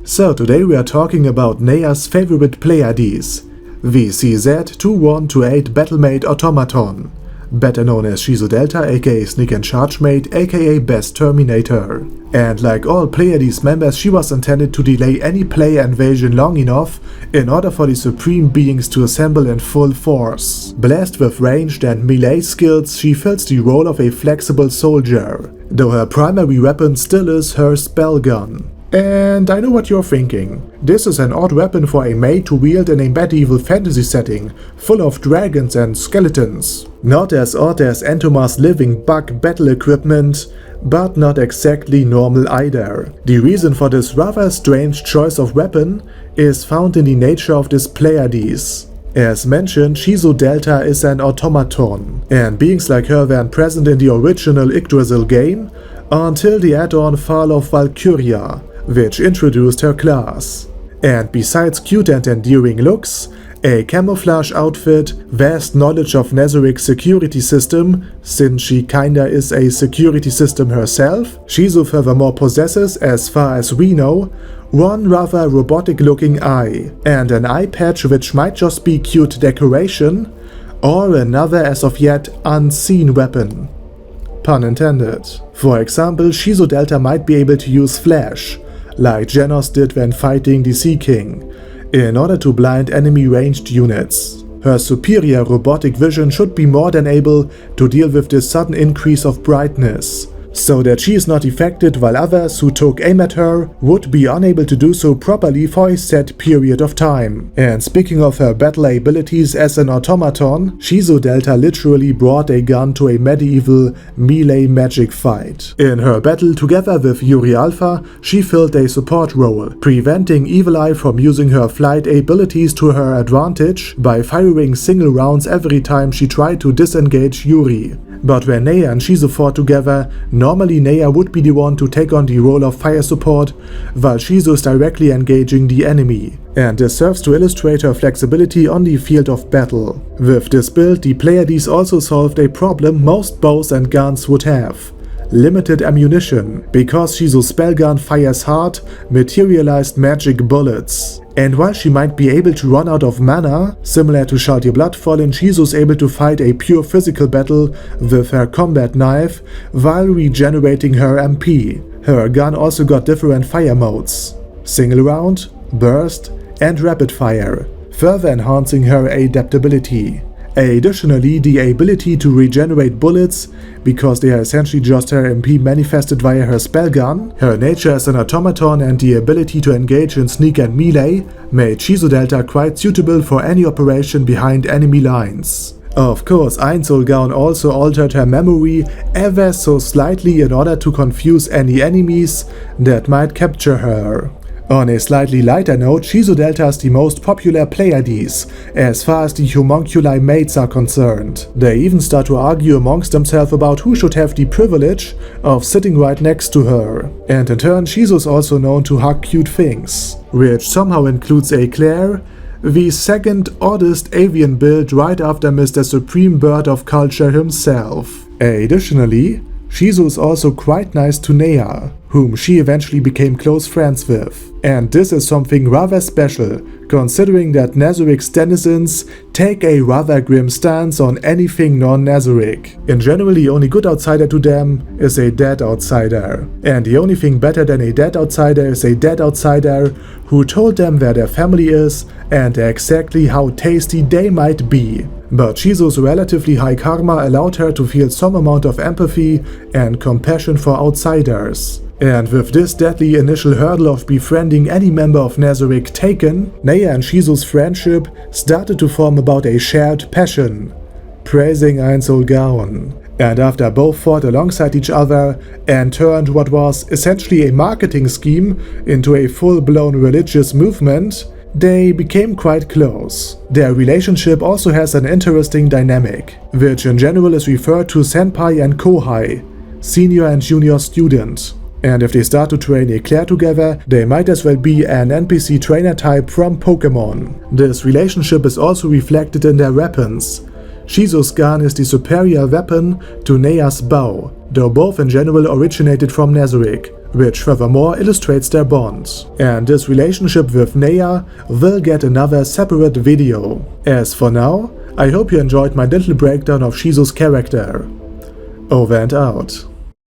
So today we are talking about Neia's favorite Pleiades, the CZ2128 Battlemaid Automaton, better known as Shizu Delta aka Sneak and Charge Maid aka Best Terminator. And like all Pleiades members, she was intended to delay any player invasion long enough in order for the supreme beings to assemble in full force. Blessed with ranged and melee skills, she fills the role of a flexible soldier, though her primary weapon still is her spell gun. And I know what you're thinking. This is an odd weapon for a maid to wield in a medieval fantasy setting, full of dragons and skeletons. Not as odd as Entoma's living bug battle equipment, but not exactly normal either. The reason for this rather strange choice of weapon is found in the nature of this Pleiades. As mentioned, Shizu Delta is an automaton, and beings like her weren't present in the original Yggdrasil game until the add-on Fall of Valkyria, which introduced her class. And besides cute and endearing looks, a camouflage outfit, vast knowledge of Nezaric's security system, since she kinda is a security system herself, Shizu furthermore possesses, as far as we know, one rather robotic looking eye, and an eye patch which might just be cute decoration, or another as of yet unseen weapon. Pun intended. For example, Shizu Delta might be able to use flash, like Genos did when fighting the Sea King, in order to blind enemy ranged units. Her superior robotic vision should be more than able to deal with this sudden increase of brightness, so that she is not affected while others who took aim at her would be unable to do so properly for a set period of time. And speaking of her battle abilities as an automaton, Shizu Delta literally brought a gun to a medieval melee magic fight. In her battle together with Yuri Alpha, she filled a support role, preventing Evil Eye from using her flight abilities to her advantage by firing single rounds every time she tried to disengage Yuri. But when Neia and Shizu fought together, normally Neia would be the one to take on the role of fire support, while Shizu is directly engaging the enemy. And this serves to illustrate her flexibility on the field of battle. With this build, the Pleiades also solved a problem most bows and guns would have: limited ammunition, because Shizu's spellgun fires hard, materialized magic bullets. And while she might be able to run out of mana, similar to Shall the Blood Fallen, Shizu's able to fight a pure physical battle with her combat knife while regenerating her MP. Her gun also got different fire modes: single round, burst, and rapid fire, further enhancing her adaptability. Additionally, the ability to regenerate bullets, because they are essentially just her MP manifested via her spellgun, her nature as an automaton, and the ability to engage in sneak and melee made Shizu Delta quite suitable for any operation behind enemy lines. Of course, Einsolgaun also altered her memory ever so slightly in order to confuse any enemies that might capture her. On a slightly lighter note, Shizu Delta is the most popular Pleiades as far as the homunculi maids are concerned. They even start to argue amongst themselves about who should have the privilege of sitting right next to her. And in turn, Shizu is also known to hug cute things, which somehow includes a Claire, the second oddest avian build right after Mr. Supreme Bird of Culture himself. Additionally, Shizu is also quite nice to Neia, whom she eventually became close friends with. And this is something rather special, considering that Nezaric's denizens take a rather grim stance on anything non-Nezaric. In general, the only good outsider to them is a dead outsider. And the only thing better than a dead outsider is a dead outsider who told them where their family is and exactly how tasty they might be. But Shizu's relatively high karma allowed her to feel some amount of empathy and compassion for outsiders. And with this deadly initial hurdle of befriending any member of Nezaric taken, Neia and Shizu's friendship started to form about a shared passion: praising Einsolgaun. And after both fought alongside each other and turned what was essentially a marketing scheme into a full-blown religious movement, they became quite close. Their relationship also has an interesting dynamic, which in general is referred to senpai and kohai, senior and junior student. And if they start to train a Claire together, they might as well be an NPC trainer type from Pokemon. This relationship is also reflected in their weapons. Shizu's gun is the superior weapon to Neia's bow, though both in general originated from Nezaric, which furthermore illustrates their bond. And this relationship with Neia will get another separate video. As for now, I hope you enjoyed my little breakdown of Shizu's character. Over and out.